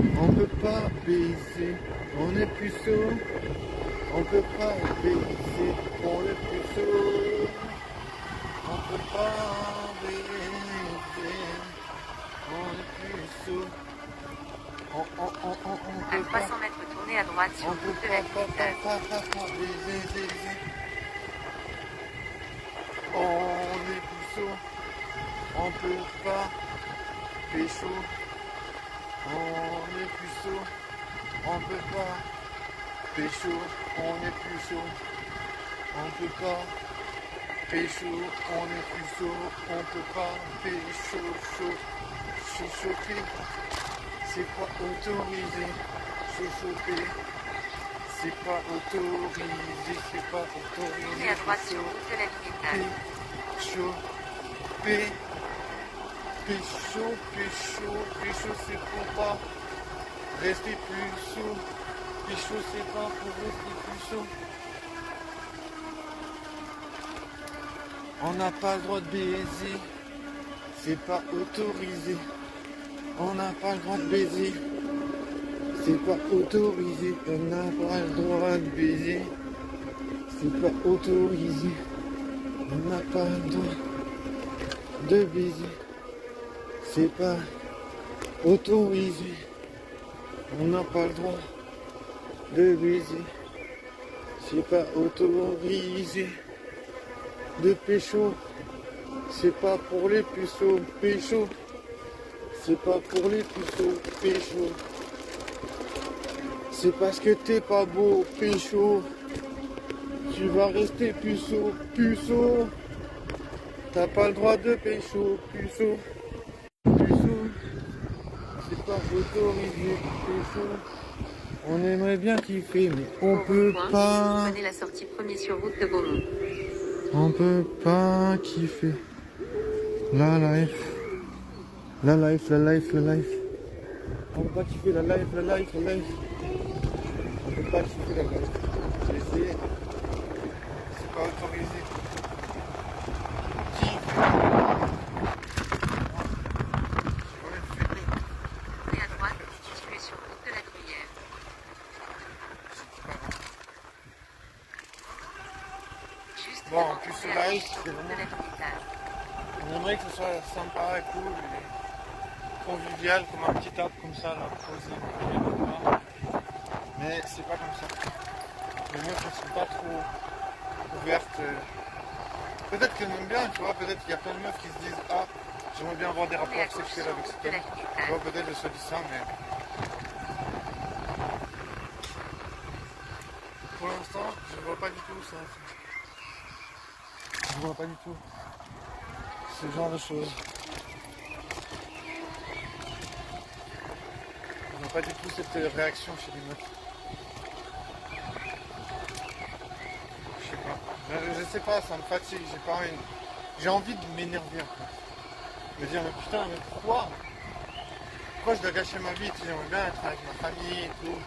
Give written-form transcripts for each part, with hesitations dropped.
On peut pas baiser, on est puceau. On peut pas baiser, on est puceau. On peut pas baiser, on est puceau. On À peut pas, 300 mètres, tournez à droite sur on peut route de la pas baiser. On est puceau, on peut pas pécho. On est puceau, on peut pas pécho, on est puceau, on peut pas pécho, on est puceau, on peut pas pécho, choper, c'est pas autorisé, choper, c'est pas autorisé, c'est pas Tournez autorisé, à droite sur route de la ligne étage. pécho, pécho, c'est pour pas rester puceau, pécho, c'est pas pour rester puceau. On n'a pas le droit de baiser, c'est pas autorisé. On n'a pas le droit de baiser, c'est pas autorisé. On n'a pas le droit de baiser, c'est pas autorisé. On n'a pas le droit de baiser, c'est pas autorisé. On n'a pas le droit de baiser, c'est pas autorisé. De pécho, c'est pas pour les puceaux, pécho. C'est pas pour les puceaux, pécho. C'est parce que t'es pas beau, pécho. Tu vas rester puceau. T'as pas le droit de pécho, puceau. C'est pas autorisé, pécho. On aimerait bien kiffer, mais on peut pas. Prenez la sortie premier sur route de Beaumont. On peut pas kiffer. La life. La life. On peut pas kiffer la life. On peut pas kiffer la life. J'ai essayé. C'est pas autorisé. Tournez à droite, situé sur route de la Gruyère. Juste Bon, en devant, plus, tournez ce à live, gauche sur c'est route de vraiment. la ligne étage. On aimerait que ce soit sympa et cool, et convivial, comme un petit arbre comme ça, là, posé. Mais c'est pas comme ça. Les meufs ne sont pas trop ouvertes. Peut-être qu'elles m'aiment bien, tu vois, peut-être qu'il y a plein de meufs qui se disent ah, j'aimerais bien avoir des Tournez à rapports gauche sexuels sur avec route cet de la homme. ligne Tu étage. vois, peut-être je se dis ça, mais pour l'instant, je vois pas du tout ça. Je vois pas du tout ce genre de choses. Je vois pas du tout cette réaction chez les meufs. Je sais pas. Je sais pas, ça me fatigue, j'ai envie de m'énerver en fait. Me dire mais putain, mais pourquoi je dois gâcher ma vie, tu sais, j'aimerais bien être avec ma famille et tout.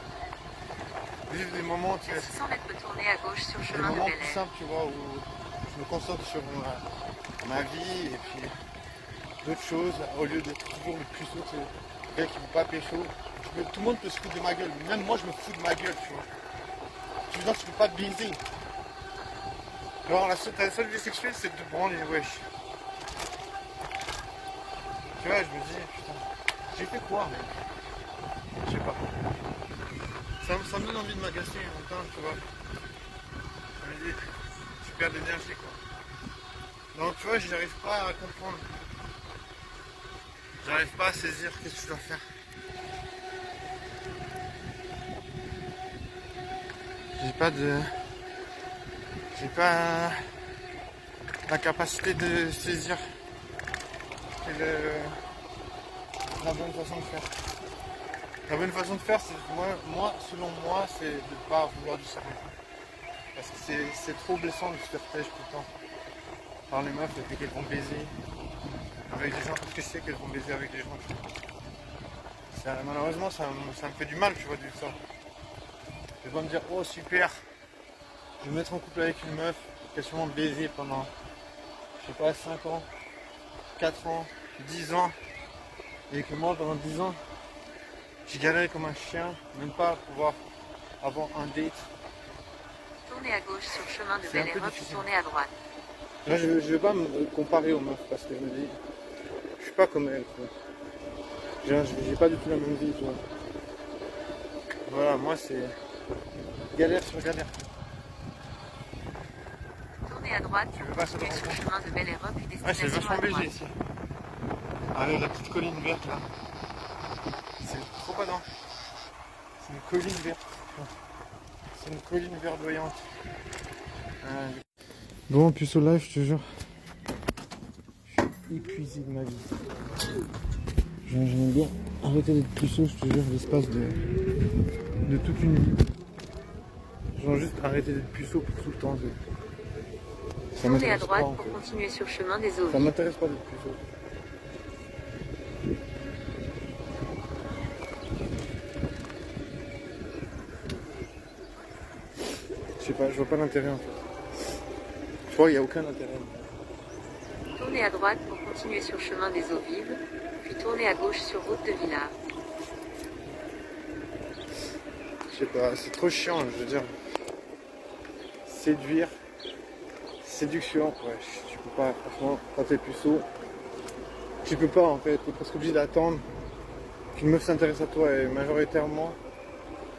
Vivre des moments, tu À sais, 600 mètres, tournez à gauche sur des chemin de moments Bel plus Air. simples, tu vois, où je me concentre sur ma vie et puis d'autres choses, au lieu d'être toujours le puceau, tu sais, le gars qui veut pas pécho. Tout le monde peut se foutre de ma gueule, même moi je me fous de ma gueule, tu vois. Tu veux dire, tu peux pas te baiser. Alors ta seule vie sexuelle c'est de te branler, wesh. Tu vois, je me dis, putain, j'ai fait quoi, mec? Je sais pas. Ça me donne envie de m'agacer en même temps, tu vois. Je me dis, tu perds de l'énergie, quoi. Donc, tu vois, j'arrive pas à comprendre. J'arrive pas à saisir qu'est-ce que je dois faire. J'ai pas de... J'ai pas la capacité de saisir quelle est la bonne façon de faire. La bonne façon de faire, c'est selon moi, c'est de ne pas vouloir du sérieux. Parce que c'est trop blessant de se faire têche tout le temps par les meufs et puis qu'elles vont baiser avec des gens, parce que je sais qu'elles vont baiser avec des gens. Malheureusement, ça me fait du mal, tu vois, de ça. Je vais pas me dire, oh super, je vais me mettre en couple avec une meuf qui a sûrement baisé pendant, je sais pas, 5 ans, 4 ans, 10 ans, et que moi, pendant 10 ans, J'ai galéré comme un chien, même pas à pouvoir avoir un date. Tournez à gauche sur le chemin de C'est un Bel peu Air, puis difficile. tournez à droite. Là, je vais pas me comparer aux meufs parce que je me dis, je suis pas comme elles, quoi. J'ai pas du tout la même vie, quoi. Voilà, moi c'est galère sur galère. Tournez à droite Tu veux pour pas ça continuer te sur le rencontrer? chemin de Bel Air, puis Ouais, c'est destination vachement à BG droite. ici. Allez, la petite colline verte là. C'est trop badant. C'est une colline verte. C'est une colline verdoyante. Bon, puceau live, je te jure. Je suis épuisé de ma vie. J'aime bien arrêter d'être puceau, je te jure, l'espace de toute une vie. Genre juste arrêter d'être puceau pour tout le temps. Ça Tournez à m'intéresse droite pas, en pour fait. continuer sur le chemin des eaux Ça vives. m'intéresse pas d'être puceau. Je sais pas, je vois pas l'intérêt en fait. Je crois qu'il n'y a aucun intérêt. Tournez à droite pour continuer sur le chemin des eaux vives, puis tournez à gauche sur route de Villars. Je sais pas, c'est trop chiant, je veux dire. Séduire, séduction, ouais, tu peux pas, franchement, quand t'es puceau, tu peux pas en fait, t'es presque obligé d'attendre qu'une meuf s'intéresse à toi et majoritairement,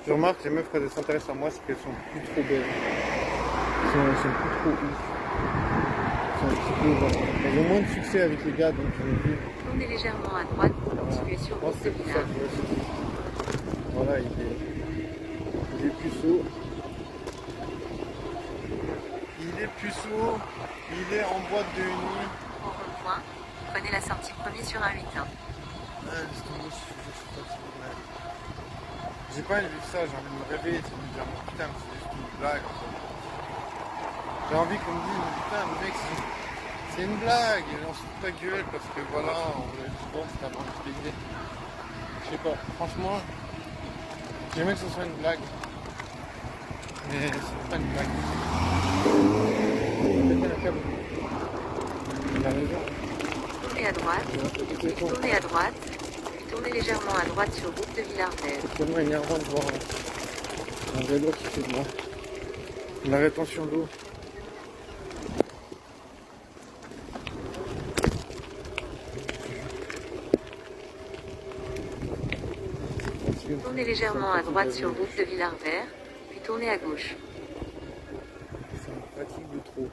je remarque les meufs quand elles s'intéressent à moi, c'est qu'elles sont plus trop belles. Elles sont plus trop ouf. Elles sont un petit peu, voilà. Elles ont moins de succès avec les gars, donc je me dis, Tournez légèrement à droite pour continuer sur je pense route que de c'est pour ça Villars. que je me suis dit, voilà, il est puceau. Il est puceau, il est en boîte de nuit. Au rond-point, prenez la sortie premier sur un 8-1. Laisse tomber, je suis fatigué. J'ai pas envie de vivre ça, j'ai envie de me réveiller, de me dire, mais putain, mais c'est juste une blague en fait. J'ai envie qu'on me dise, mais putain, mec, c'est une blague, et on se fout ta gueule parce que voilà, on voulait être bon, c'est avant de se payer. Je sais pas, franchement, j'aimerais que ce soit une blague. Mais c'est pas une blague. Péter la câble. Il a raison. Tournez à droite, puis tournez à droite, puis tournez légèrement à droite sur route de Villars-Bel. C'est tellement énervant de voir un vélo qui fait de moi. La rétention d'eau. Tournez légèrement à droite sur route de Villars-Vert, puis tournez à gauche. Ça me fatigue de trop.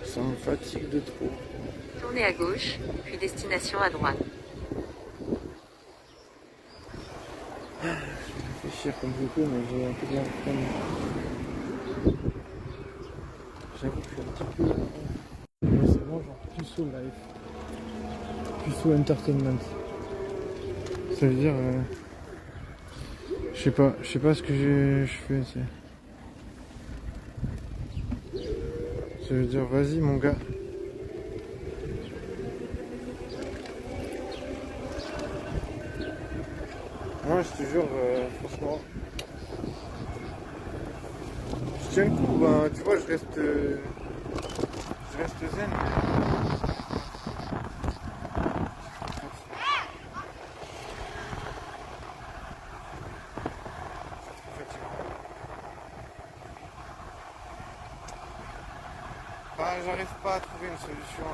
Ça me fatigue de trop. Tournez à gauche, puis destination à droite. Je vais réfléchir comme je peux, mais j'ai un peu de la flemme. J'avoue que je suis un petit peu. Mais c'est bon, genre puceau life. Puceau entertainment. Ça veut dire. Je sais pas ce que je fais. Ça veut dire, vas-y mon gars. Moi, je te jure, franchement, je tiens le coup, ben, tu vois, je reste zen. J'arrive pas à trouver une solution,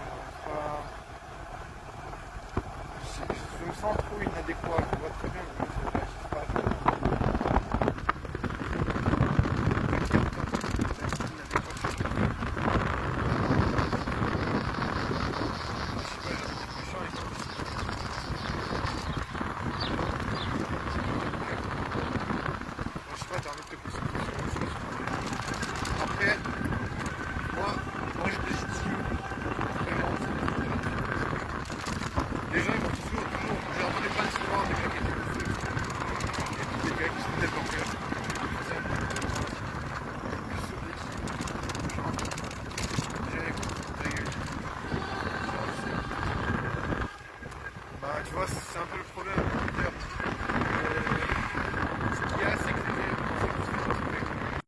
je me sens trop inadéquat, je vois très bien.